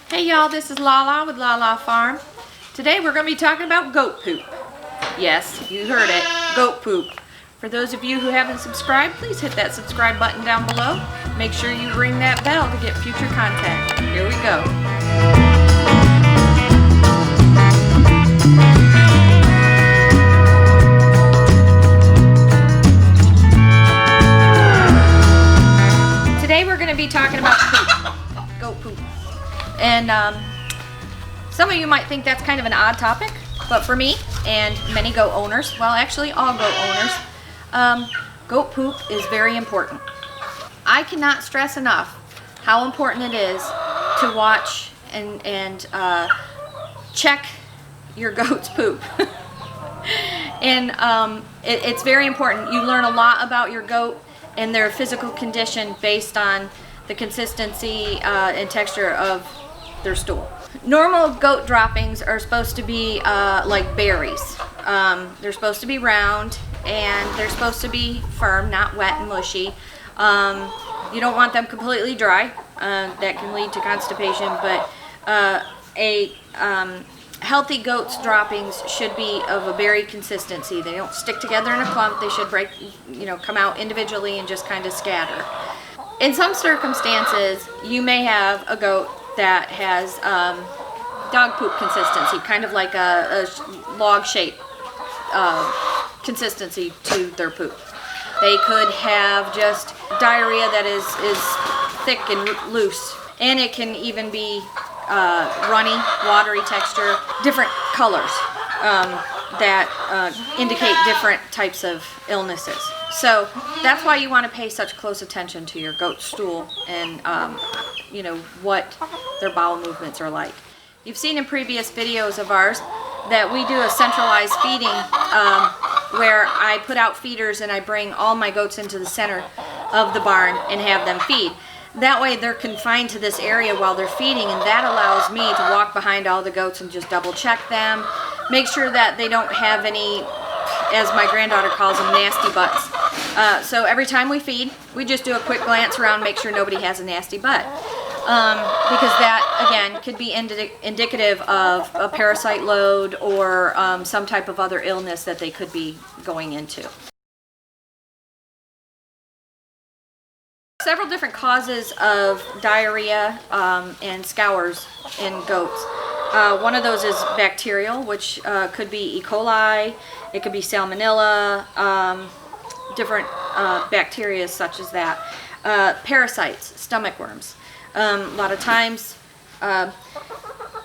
Hey y'all, this is LaLa with LaLa Farm. Today we're going to be talking about goat poop. Yes, you heard it, goat poop. For those of you who haven't subscribed, please hit that subscribe button down below. Make sure you ring that bell to get future content. Here we go. Today we're going to be talking about poop, goat poop. And some of you might think that's kind of an odd topic, but for me and many goat owners, well actually all goat owners, goat poop is very important. I cannot stress enough how important it is to watch and check your goat's poop. And it's very important. You learn a lot about your goat and their physical condition based on the consistency and texture of their stool. Normal goat droppings are supposed to be like berries. They're supposed to be round and they're supposed to be firm, not wet and mushy. You don't want them completely dry. That can lead to constipation, but healthy goat's droppings should be of a berry consistency. They don't stick together in a clump. They should break, come out individually and just kind of scatter. In some circumstances, you may have a goat that has dog poop consistency, kind of like a log shape consistency to their poop. They could have just diarrhea that is thick and loose, and it can even be runny, watery texture, different colors that indicate different types of illnesses. So that's why you want to pay such close attention to your goat stool and what their bowel movements are like. You've seen in previous videos of ours that we do a centralized feeding where I put out feeders and I bring all my goats into the center of the barn and have them feed. That way they're confined to this area while they're feeding, and that allows me to walk behind all the goats and just double check them, make sure that they don't have any, as my granddaughter calls them, nasty butts. So every time we feed, we just do a quick glance around, make sure nobody has a nasty butt. Because that, again, could be indicative of a parasite load or some type of other illness that they could be going into. Several different causes of diarrhea and scours in goats. One of those is bacterial, which could be E. coli, it could be salmonella, different bacteria such as that. Parasites, stomach worms. A lot of times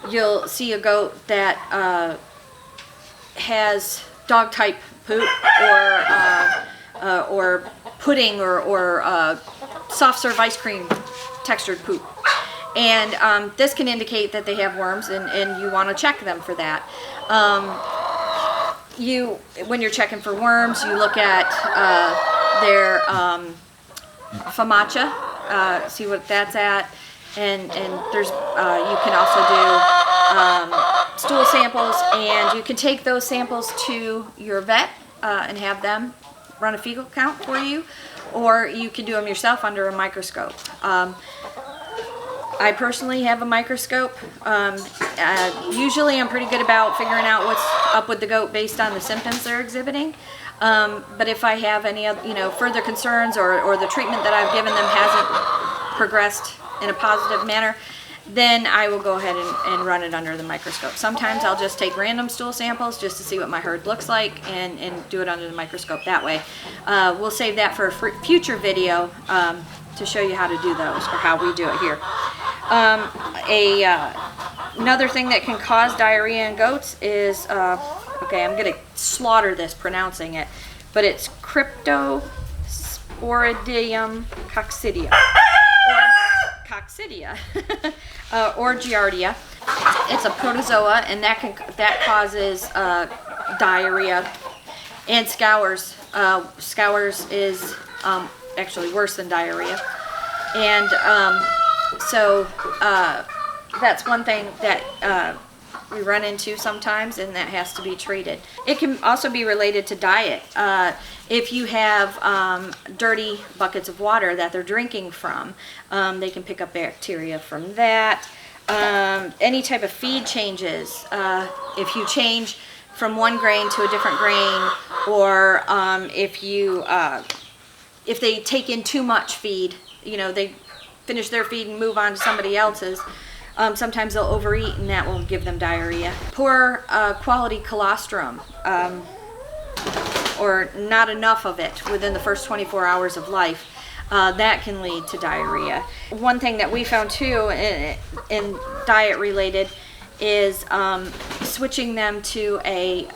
you'll see a goat that has dog type poop or pudding or soft serve ice cream textured poop, and this can indicate that they have worms, and you want to check them for that. When you're checking for worms, you look at their FAMACHA, see what that's at, and there's you can also do stool samples, and you can take those samples to your vet and have them run a fecal count for you, or you can do them yourself under a microscope. I personally have a microscope. Usually I'm pretty good about figuring out what's up with the goat based on the symptoms they're exhibiting. But if I have any further concerns or the treatment that I've given them hasn't progressed in a positive manner, then I will go ahead and run it under the microscope. Sometimes I'll just take random stool samples just to see what my herd looks like and do it under the microscope that way. We'll save that for a future video to show you how to do those, or how we do it here. Another thing that can cause diarrhea in goats is, okay, I'm going to slaughter this pronouncing it, but it's Cryptosporidium coccidia, or Giardia. It's a protozoa, and that causes diarrhea and scours. Scours is actually worse than diarrhea, and so that's one thing that we run into sometimes, and that has to be treated. It can also be related to diet. If you have dirty buckets of water that they're drinking from, they can pick up bacteria from that. any type of feed changes, if you change from one grain to a different grain, or if they take in too much feed, they finish their feed and move on to somebody else's. Sometimes they'll overeat, and that will give them diarrhea. Poor quality colostrum, or not enough of it within the first 24 hours of life, that can lead to diarrhea. One thing that we found too in diet related is switching them to a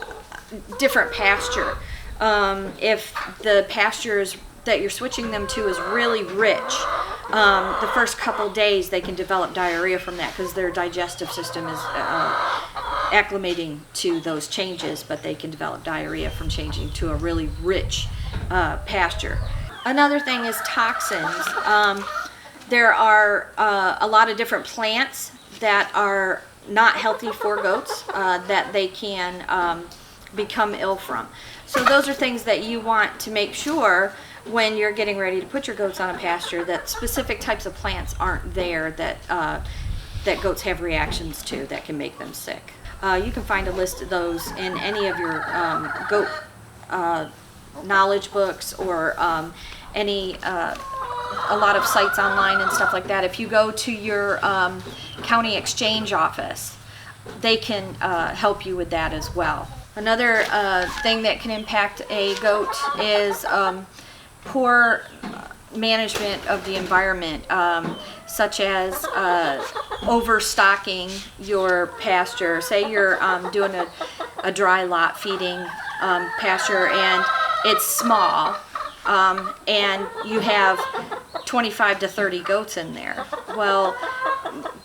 different pasture. If the pastures that you're switching them to is really rich, the first couple days they can develop diarrhea from that because their digestive system is acclimating to those changes, but they can develop diarrhea from changing to a really rich pasture. Another thing is toxins. There are a lot of different plants that are not healthy for goats that they can become ill from. So those are things that you want to make sure when you're getting ready to put your goats on a pasture, that specific types of plants aren't there that that goats have reactions to that can make them sick. You can find a list of those in any of your goat knowledge books, or a lot of sites online and stuff like that. If you go to your county exchange office, they can help you with that as well. Another thing that can impact a goat is poor management of the environment, such as overstocking your pasture. Say you're doing a dry lot feeding pasture, and it's small, and you have 25 to 30 goats in there. Well,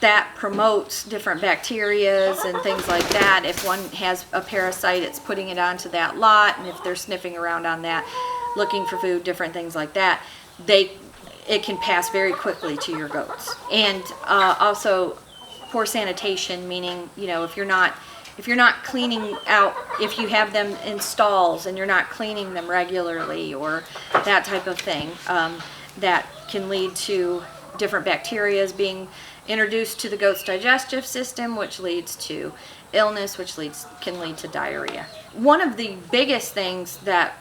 that promotes different bacterias and things like that. If one has a parasite, it's putting it onto that lot, and if they're sniffing around on that, looking for food, different things like that, it can pass very quickly to your goats. And also poor sanitation, meaning if you're not cleaning out, if you have them in stalls and you're not cleaning them regularly, or that type of thing, that can lead to different bacteria being introduced to the goat's digestive system, which leads to illness, which can lead to diarrhea. One of the biggest things that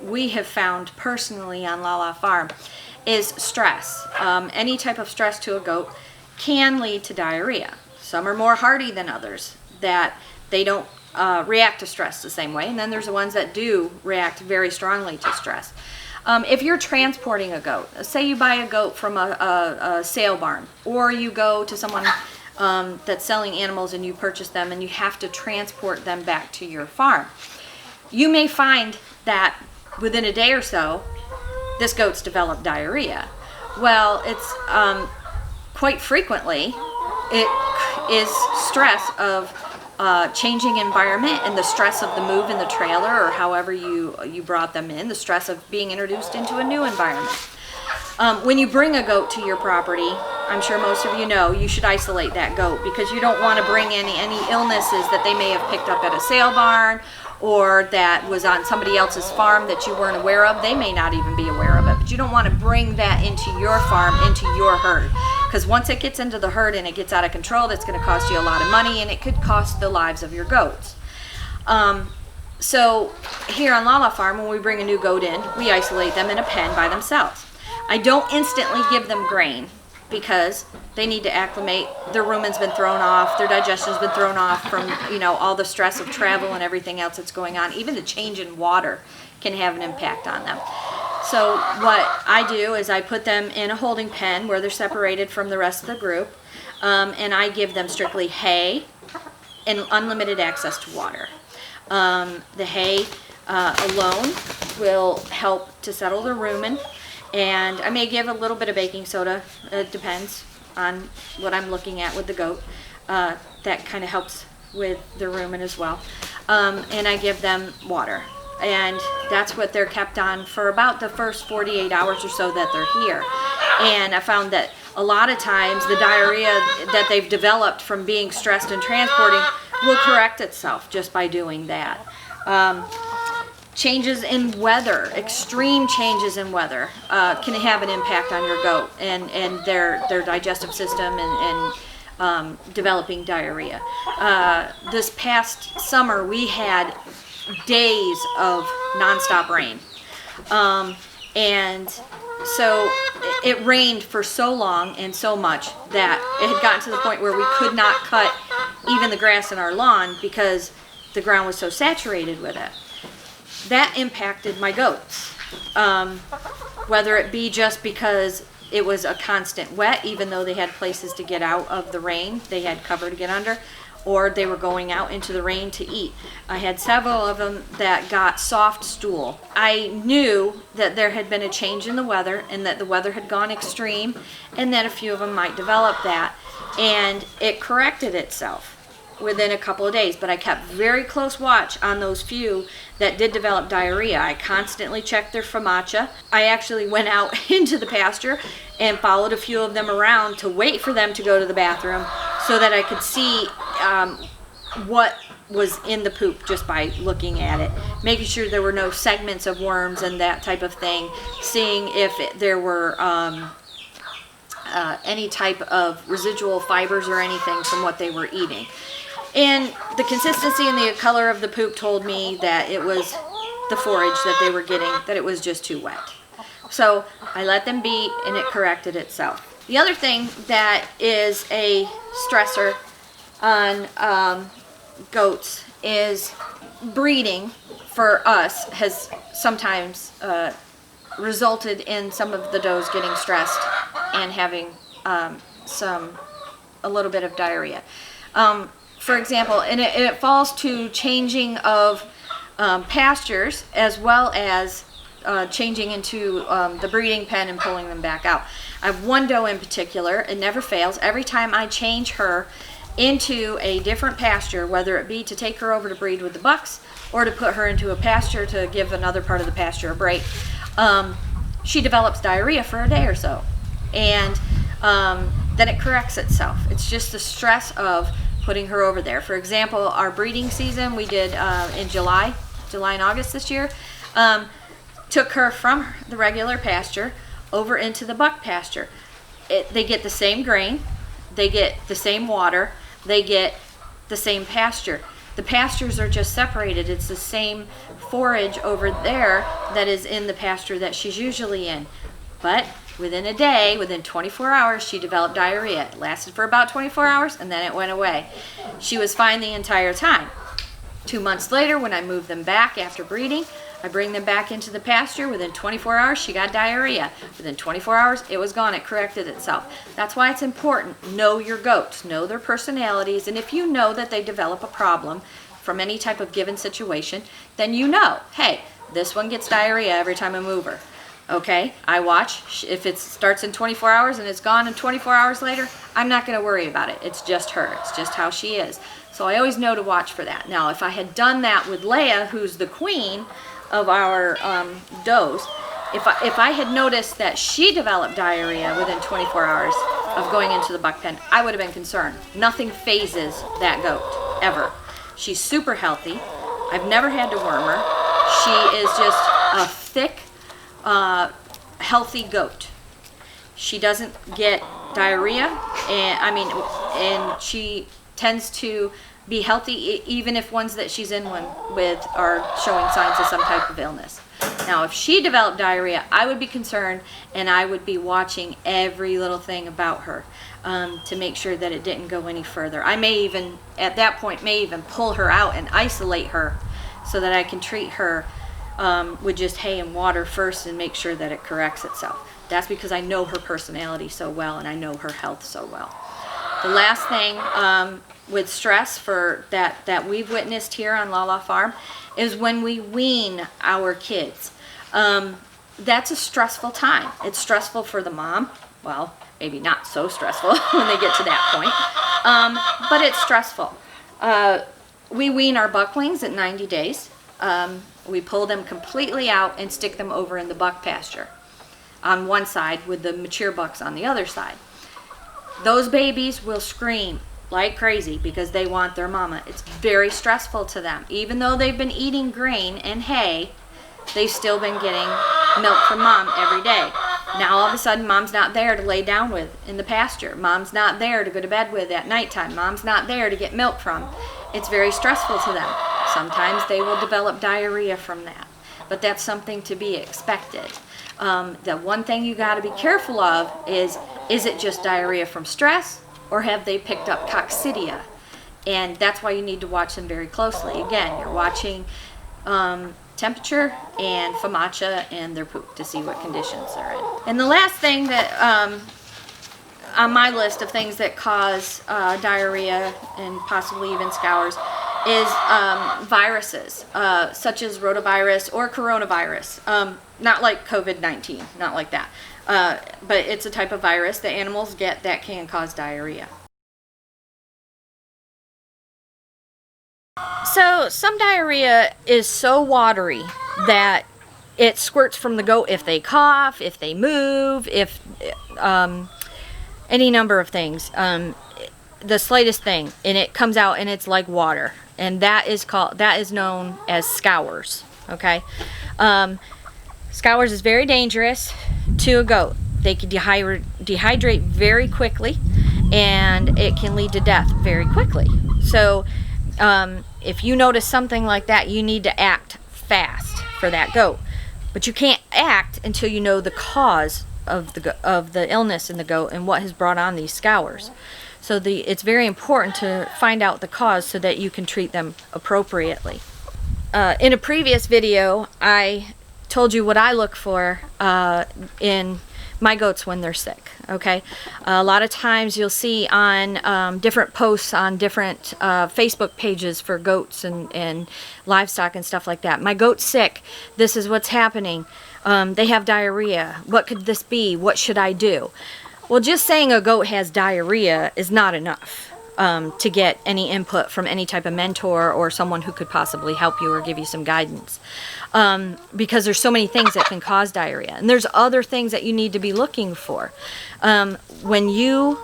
we have found personally on LaLa Farm is stress. Any type of stress to a goat can lead to diarrhea. Some are more hardy than others, that they don't react to stress the same way, and then there's the ones that do react very strongly to stress. If you're transporting a goat, say you buy a goat from a sale barn, or you go to someone that's selling animals and you purchase them and you have to transport them back to your farm, you may find that within a day or so, this goat's developed diarrhea. Well, it's quite frequently, it is stress of changing environment and the stress of the move in the trailer, or however you brought them in, the stress of being introduced into a new environment. When you bring a goat to your property, I'm sure most of you know, you should isolate that goat, because you don't want to bring any illnesses that they may have picked up at a sale barn, or that was on somebody else's farm that you weren't aware of. They may not even be aware of it, but you don't want to bring that into your farm, into your herd, because once it gets into the herd and it gets out of control, that's going to cost you a lot of money, and it could cost the lives of your goats. So here on LaLa Farm, when we bring a new goat in, we isolate them in a pen by themselves. I don't instantly give them grain, because they need to acclimate. Their rumen's been thrown off, their digestion's been thrown off from all the stress of travel and everything else that's going on. Even the change in water can have an impact on them. So what I do is I put them in a holding pen where they're separated from the rest of the group, and I give them strictly hay and unlimited access to water. The hay alone will help to settle the rumen, and I may give a little bit of baking soda. It depends on what I'm looking at with the goat. That kind of helps with the rumen as well. And I give them water. And that's what they're kept on for about the first 48 hours or so that they're here. And I found that a lot of times the diarrhea that they've developed from being stressed and transporting will correct itself just by doing that. Changes in weather, extreme changes in weather, can have an impact on your goat and their digestive system and developing diarrhea. This past summer we had days of nonstop rain. And so it rained for so long and so much that it had gotten to the point where we could not cut even the grass in our lawn because the ground was so saturated with it. That impacted my goats. Whether it be just because it was a constant wet, even though they had places to get out of the rain, they had cover to get under, or they were going out into the rain to eat. I had several of them that got soft stool. I knew that there had been a change in the weather and that the weather had gone extreme and that a few of them might develop that. And it corrected itself within a couple of days, but I kept very close watch on those few that did develop diarrhea. I constantly checked their FOMACHA. I actually went out into the pasture and followed a few of them around to wait for them to go to the bathroom so that I could see what was in the poop just by looking at it, making sure there were no segments of worms and that type of thing, seeing if there were any type of residual fibers or anything from what they were eating. And the consistency and the color of the poop told me that it was the forage that they were getting, that it was just too wet. So I let them be and it corrected itself. The other thing that is a stressor on goats is breeding for us has sometimes resulted in some of the does getting stressed and having a little bit of diarrhea. For example, and it falls to changing of pastures as well as changing into the breeding pen and pulling them back out. I have one doe in particular, it never fails. Every time I change her into a different pasture, whether it be to take her over to breed with the bucks or to put her into a pasture to give another part of the pasture a break, she develops diarrhea for a day or so. And then it corrects itself. It's just the stress of putting her over there. For example, our breeding season we did in July and August this year, took her from the regular pasture over into the buck pasture. They get the same grain, they get the same water, they get the same pasture. The pastures are just separated. It's the same forage over there that is in the pasture that she's usually in. But within a day, within 24 hours, she developed diarrhea. It lasted for about 24 hours and then it went away. She was fine the entire time. 2 months later, when I moved them back after breeding, I bring them back into the pasture. Within 24 hours, she got diarrhea. Within 24 hours, it was gone. It corrected itself. That's why it's important. Know your goats. Know their personalities. And if you know that they develop a problem from any type of given situation, then you know, hey, this one gets diarrhea every time I move her. Okay, I watch. If it starts in 24 hours and it's gone in 24 hours later, I'm not going to worry about it. It's just her. It's just how she is. So I always know to watch for that. Now, if I had done that with Leia, who's the queen of our does, if I had noticed that she developed diarrhea within 24 hours of going into the buck pen, I would have been concerned. Nothing phases that goat, ever. She's super healthy. I've never had to worm her. She is just a thick, healthy goat. She doesn't get diarrhea, and she tends to be healthy even if ones that she's in one with are showing signs of some type of illness. Now, if she developed diarrhea, I would be concerned and I would be watching every little thing about her to make sure that it didn't go any further. I may even, at that point, pull her out and isolate her so that I can treat her with just hay and water first and make sure that it corrects itself. That's because I know her personality so well and I know her health so well. The last thing with stress for that we've witnessed here on LaLa Farm is when we wean our kids. That's a stressful time. It's stressful for the mom. Well, maybe not so stressful when they get to that point, but it's stressful. We wean our bucklings at 90 days. We pull them completely out and stick them over in the buck pasture on one side with the mature bucks on the other side. Those babies will scream like crazy because they want their mama. It's very stressful to them. Even though they've been eating grain and hay, they've still been getting milk from mom every day. Now all of a sudden mom's not there to lay down with in the pasture. Mom's not there to go to bed with at nighttime. Mom's not there to get milk from. It's very stressful to them. Sometimes they will develop diarrhea from that, but that's something to be expected. The one thing you got to be careful of is it just diarrhea from stress, or have they picked up coccidia? And that's why you need to watch them very closely. Again, you're watching temperature and FOMACHA and their poop to see what conditions they're in. And the last thing that on my list of things that cause diarrhea and possibly even scours is viruses, such as rotavirus or coronavirus. Not like COVID-19, not like that. But it's a type of virus that animals get that can cause diarrhea. So some diarrhea is so watery that it squirts from the goat if they cough, if they move, if any number of things. The slightest thing, and it comes out and it's like water, and that is known as scours. Okay, scours is very dangerous to a goat. They can dehydrate very quickly, and it can lead to death very quickly. So if you notice something like that, you need to act fast for that goat. But you can't act until you know the cause of the illness in the goat and what has brought on these scours. So it's very important to find out the cause so that you can treat them appropriately. In a previous video, I told you what I look for in my goats when they're sick. Okay, a lot of times you'll see on different posts on different Facebook pages for goats and livestock and stuff like that. My goat's sick. This is what's happening. They have diarrhea. What could this be? What should I do? Well, just saying a goat has diarrhea is not enough to get any input from any type of mentor or someone who could possibly help you or give you some guidance. Because there's so many things that can cause diarrhea. And there's other things that you need to be looking for. When you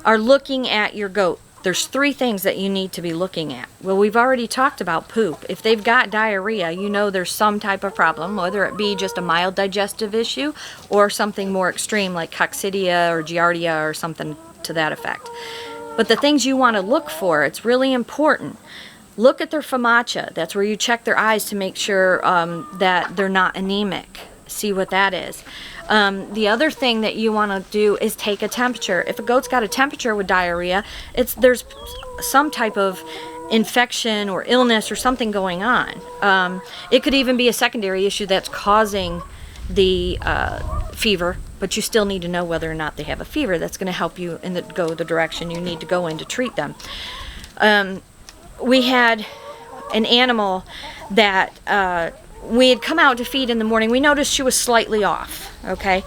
are looking at your goat, there's 3 things that you need to be looking at. Well, we've already talked about poop. If they've got diarrhea, you know there's some type of problem, whether it be just a mild digestive issue or something more extreme like coccidia or giardia or something to that effect. But the things you want to look for, it's really important. Look at their FOMACHA. That's where you check their eyes to make sure that they're not anemic. See what that is. The other thing that you want to do is take a temperature. If a goat's got a temperature with diarrhea, there's some type of infection or illness or something going on. It could even be a secondary issue that's causing the fever, but you still need to know whether or not they have a fever. That's going to help you go the direction you need to go in to treat them. We had an animal that we had come out to feed in the morning. We noticed she was slightly off. Okay,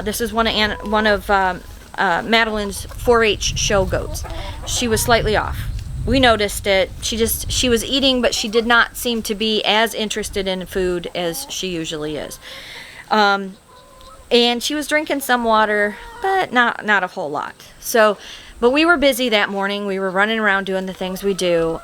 this is one of Madeline's 4-H show goats. She was slightly off. We noticed it. She was eating, but she did not seem to be as interested in food as she usually is. And she was drinking some water, but not a whole lot. But we were busy that morning. We were running around doing the things we do.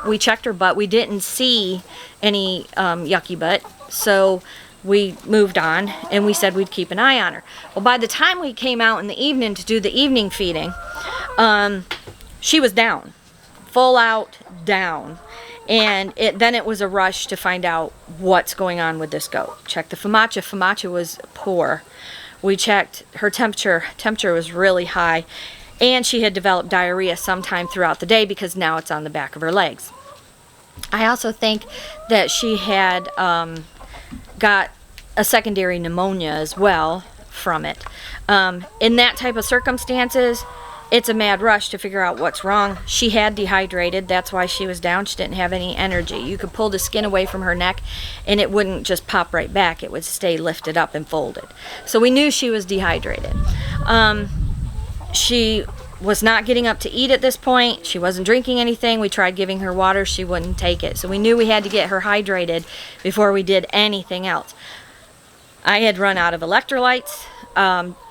We checked her butt. We didn't see any yucky butt, so we moved on, and we said we'd keep an eye on her. Well, by the time we came out in the evening to do the evening feeding, she was down, full out down. And then it was a rush to find out what's going on with this goat. Check the FOMACHA. FOMACHA was poor. We checked her temperature. Temperature was really high. And she had developed diarrhea sometime throughout the day because now it's on the back of her legs. I also think that she had got a secondary pneumonia as well from it. In that type of circumstances, it's a mad rush to figure out what's wrong. She had dehydrated. That's why she was down. She didn't have any energy. You could pull the skin away from her neck and it wouldn't just pop right back. It would stay lifted up and folded. So we knew she was dehydrated. She was not getting up to eat at this point. She wasn't drinking anything. We tried giving her water. She wouldn't take it. So we knew we had to get her hydrated before we did anything else. I had run out of electrolytes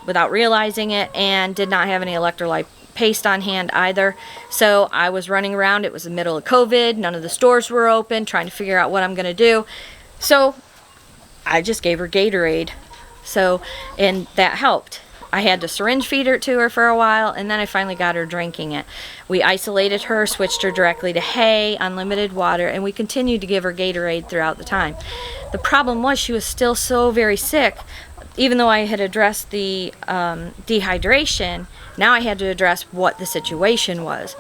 without realizing it, and did not have any electrolyte paste on hand either. So I was running around. It was the middle of COVID. None of the stores were open, trying to figure out what I'm going to do. So I just gave her Gatorade. So, and that helped. I had to syringe feed it to her for a while, and then I finally got her drinking it. We isolated her, switched her directly to hay, unlimited water, and we continued to give her Gatorade throughout the time. The problem was she was still so very sick. Even though I had addressed the dehydration, now I had to address what the situation was.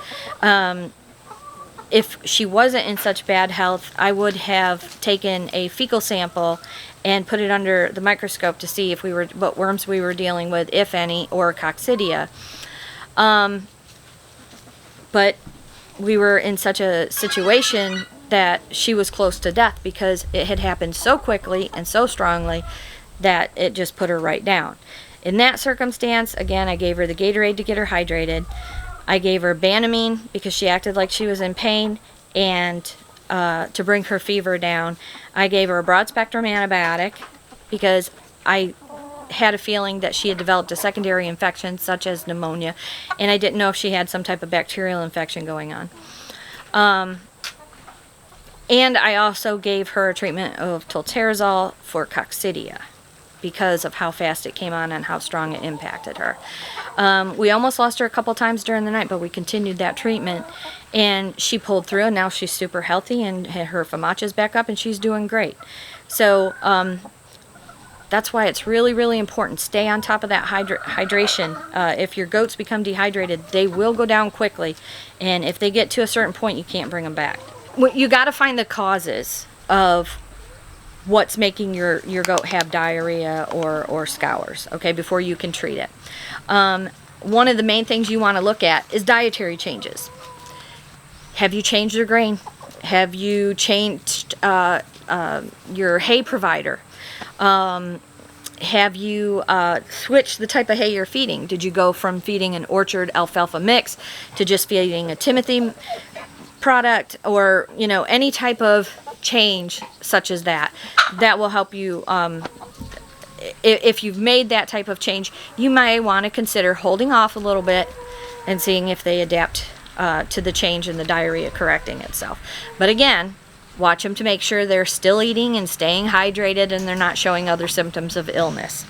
If she wasn't in such bad health, I would have taken a fecal sample and put it under the microscope to see what worms we were dealing with, if any, or coccidia. But we were in such a situation that she was close to death because it had happened so quickly and so strongly that it just put her right down. In that circumstance, again, I gave her the Gatorade to get her hydrated. I gave her Banamine because she acted like she was in pain, and to bring her fever down. I gave her a broad-spectrum antibiotic because I had a feeling that she had developed a secondary infection such as pneumonia, and I didn't know if she had some type of bacterial infection going on. And I also gave her a treatment of tolterazole for coccidia because of how fast it came on and how strong it impacted her. We almost lost her a couple times during the night, but we continued that treatment, and she pulled through, and now she's super healthy, and her FAMACHA's back up, and she's doing great. So that's why it's really, really important. Stay on top of that hydration. If your goats become dehydrated, they will go down quickly, and if they get to a certain point, you can't bring them back. You got to find the causes of what's making your goat have diarrhea or scours, okay, before you can treat it. One of the main things you want to look at is dietary changes. Have you changed your grain? Have you changed your hay provider? Have you switched the type of hay you're feeding? Did you go from feeding an orchard alfalfa mix to just feeding a Timothy product, or any type of change such as that? That will help you. If you've made that type of change, you may want to consider holding off a little bit and seeing if they adapt to the change in the diarrhea correcting itself. But again, watch them to make sure they're still eating and staying hydrated and they're not showing other symptoms of illness.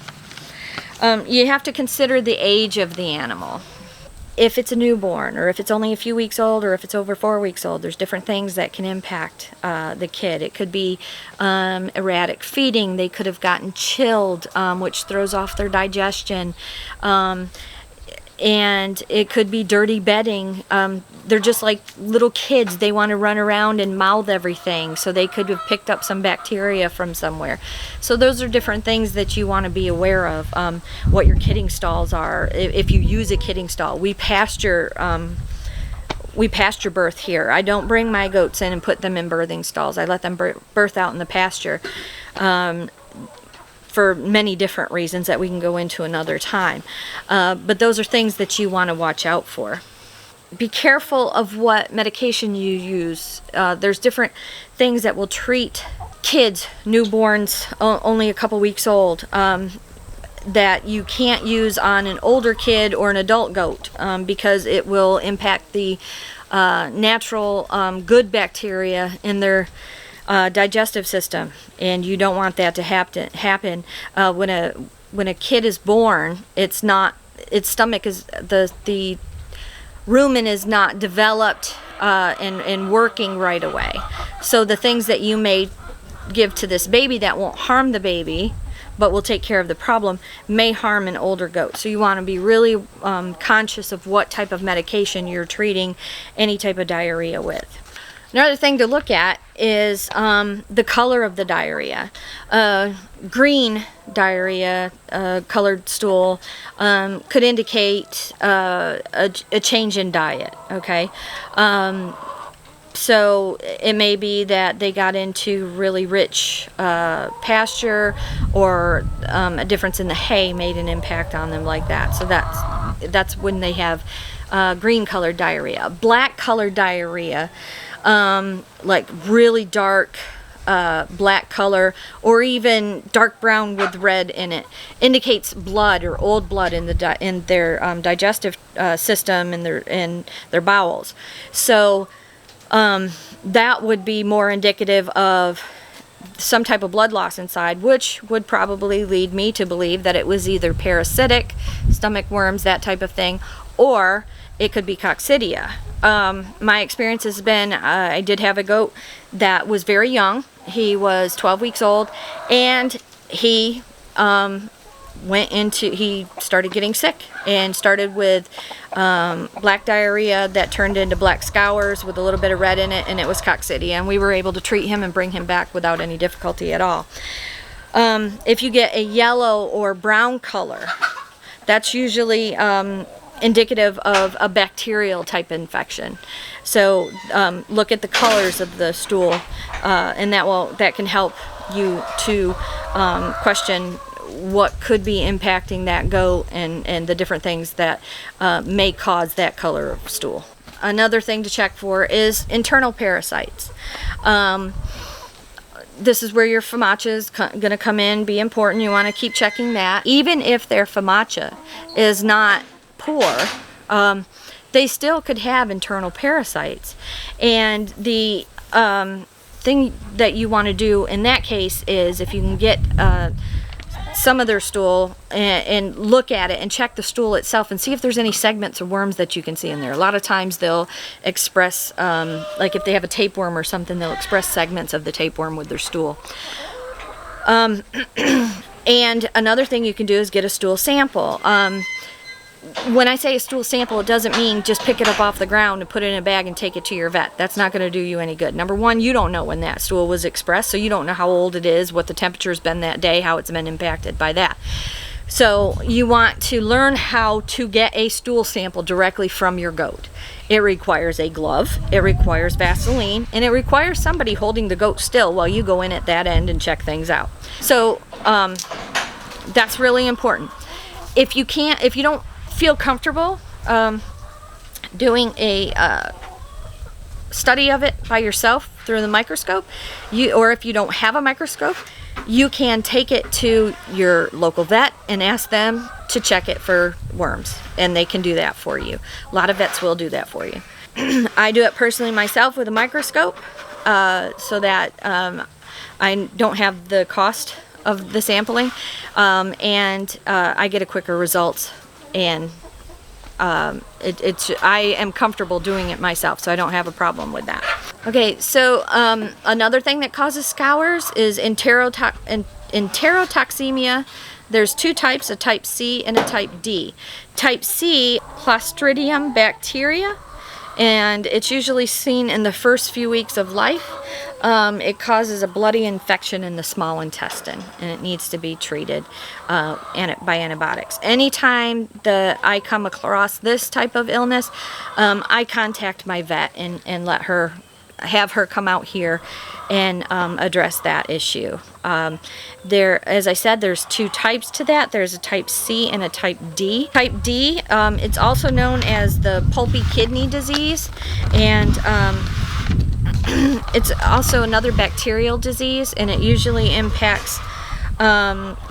You have to consider the age of the animal. If it's a newborn, or if it's only a few weeks old, or if it's over 4 weeks old, there's different things that can impact the kid. It could be erratic feeding. They could have gotten chilled, which throws off their digestion. And it could be dirty bedding. They're just like little kids. They want to run around and mouth everything, so they could have picked up some bacteria from somewhere. So those are different things that you want to be aware of. What your kidding stalls are. If you use a kidding stall, we pasture birth here. I don't bring my goats in and put them in birthing stalls. I let them birth out in the pasture. For many different reasons that we can go into another time. But those are things that you want to watch out for. Be careful of what medication you use. There's different things that will treat kids, newborns, only a couple weeks old, that you can't use on an older kid or an adult goat because it will impact the natural good bacteria in their digestive system, and you don't want that to happen. When a kid is born, its stomach is the rumen is not developed and working right away. So the things that you may give to this baby that won't harm the baby, but will take care of the problem, may harm an older goat. So you want to be really conscious of what type of medication you're treating any type of diarrhea with. Another thing to look at is the color of the diarrhea. Green diarrhea, colored stool, could indicate a change in diet, okay? So it may be that they got into really rich pasture, or a difference in the hay made an impact on them like that. So that's when they have green colored diarrhea. Black colored diarrhea, like really dark black color, or even dark brown with red in it, indicates blood or old blood in their digestive system and their bowels. So that would be more indicative of some type of blood loss inside, which would probably lead me to believe that it was either parasitic, stomach worms, that type of thing, or it could be coccidia. My experience has been, I did have a goat that was very young. He was 12 weeks old, and he he started getting sick, and started with black diarrhea that turned into black scours with a little bit of red in it, and it was coccidia, and we were able to treat him and bring him back without any difficulty at all. If you get a yellow or brown color, that's usually indicative of a bacterial type infection. So look at the colors of the stool, and that can help you to question what could be impacting that goat, and the different things that may cause that color of stool. Another thing to check for is internal parasites. This is where your FOMACHA is going to come in, be important. You want to keep checking that. Even if their FOMACHA is not poor, they still could have internal parasites. And the thing that you want to do in that case is, if you can get some of their stool and look at it and check the stool itself and see if there's any segments or worms that you can see in there. A lot of times they'll express, like if they have a tapeworm or something, they'll express segments of the tapeworm with their stool. And another thing you can do is get a stool sample. When I say a stool sample, it doesn't mean just pick it up off the ground and put it in a bag and take it to your vet. That's not going to do you any good. Number one, you don't know when that stool was expressed, so you don't know how old it is, what the temperature's been that day, how it's been impacted by that. So you want to learn how to get a stool sample directly from your goat. It requires a glove, it requires Vaseline, and it requires somebody holding the goat still while you go in at that end and check things out. So that's really important. If you don't feel comfortable doing a study of it by yourself through the microscope, or if you don't have a microscope, you can take it to your local vet and ask them to check it for worms, and they can do that for you. A lot of vets will do that for you. I do it personally myself with a microscope, so that I don't have the cost of the sampling, and I get a quicker results. And I am comfortable doing it myself, so I don't have a problem with that. Okay, so another thing that causes scours is Enterotoxemia. There's two types, a type C and a type D. Type C, Clostridium bacteria, and it's usually seen in the first few weeks of life. It causes a bloody infection in the small intestine, and it needs to be treated by antibiotics. Anytime I come across this type of illness, I contact my vet and have her come out here and address that issue. As I said, there's two types to that. There's a type C and a type D. Type D, it's also known as the pulpy kidney disease, and it's also another bacterial disease, and it usually impacts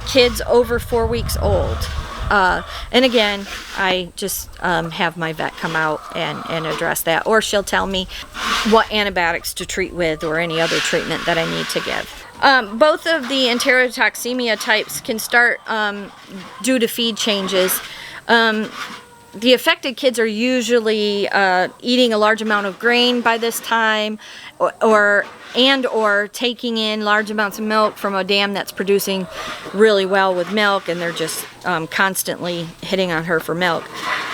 kids over 4 weeks old. And again, I just have my vet come out and address that, or she'll tell me what antibiotics to treat with, or any other treatment that I need to give. Both of the Enterotoxemia types can start due to feed changes. The affected kids are usually eating a large amount of grain by this time, or taking in large amounts of milk from a dam that's producing really well with milk, and they're just constantly hitting on her for milk.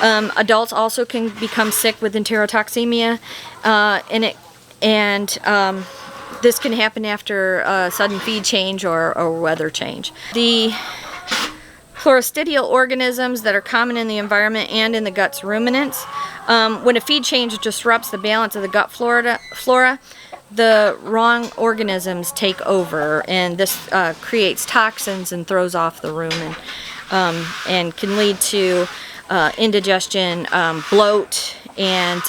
Adults also can become sick with Enterotoxemia, and this can happen after a sudden feed change or weather change. The chlorostidial organisms that are common in the environment and in the gut's ruminants. When a feed change disrupts the balance of the gut flora, the wrong organisms take over, and this creates toxins and throws off the rumen, and can lead to indigestion, bloat, and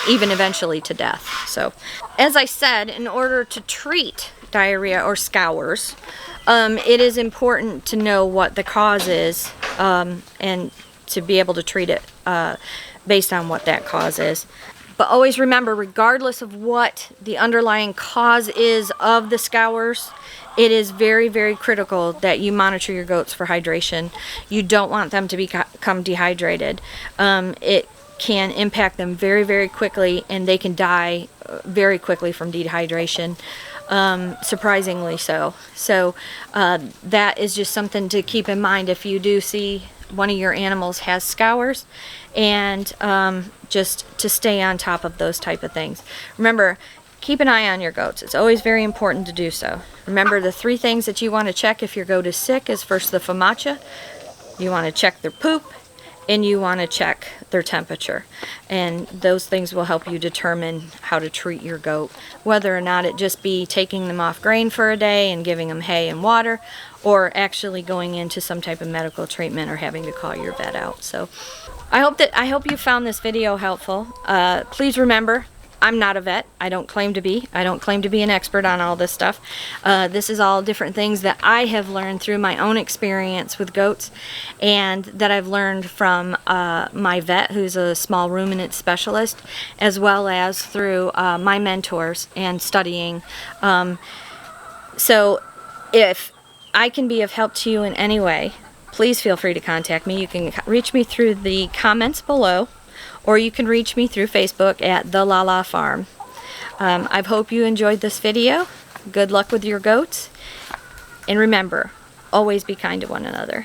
even eventually to death. So, as I said, in order to treat diarrhea or scours, it is important to know what the cause is, and to be able to treat it based on what that cause is. But always remember, regardless of what the underlying cause is of the scours, it is very, very critical that you monitor your goats for hydration. You don't want them to become dehydrated. It can impact them very, very quickly, and they can die very quickly from dehydration, surprisingly so. So that is just something to keep in mind if you do see one of your animals has scours, and just to stay on top of those type of things. Remember, keep an eye on your goats. It's always very important to do so. Remember, the 3 things that you want to check if your goat is sick is first the FOMACHA, you want to check their poop, and you want to check their temperature. And those things will help you determine how to treat your goat, whether or not it just be taking them off grain for a day and giving them hay and water, or actually going into some type of medical treatment or having to call your vet out. So I hope you found this video helpful. Please remember, I'm not a vet. I don't claim to be. I don't claim to be an expert on all this stuff. This is all different things that I have learned through my own experience with goats, and that I've learned from my vet, who's a small ruminant specialist, as well as through my mentors and studying. So if I can be of help to you in any way, please feel free to contact me. You can reach me through the comments below, or you can reach me through Facebook at the LaLa Farm. I hope you enjoyed this video. Good luck with your goats. And remember, always be kind to one another.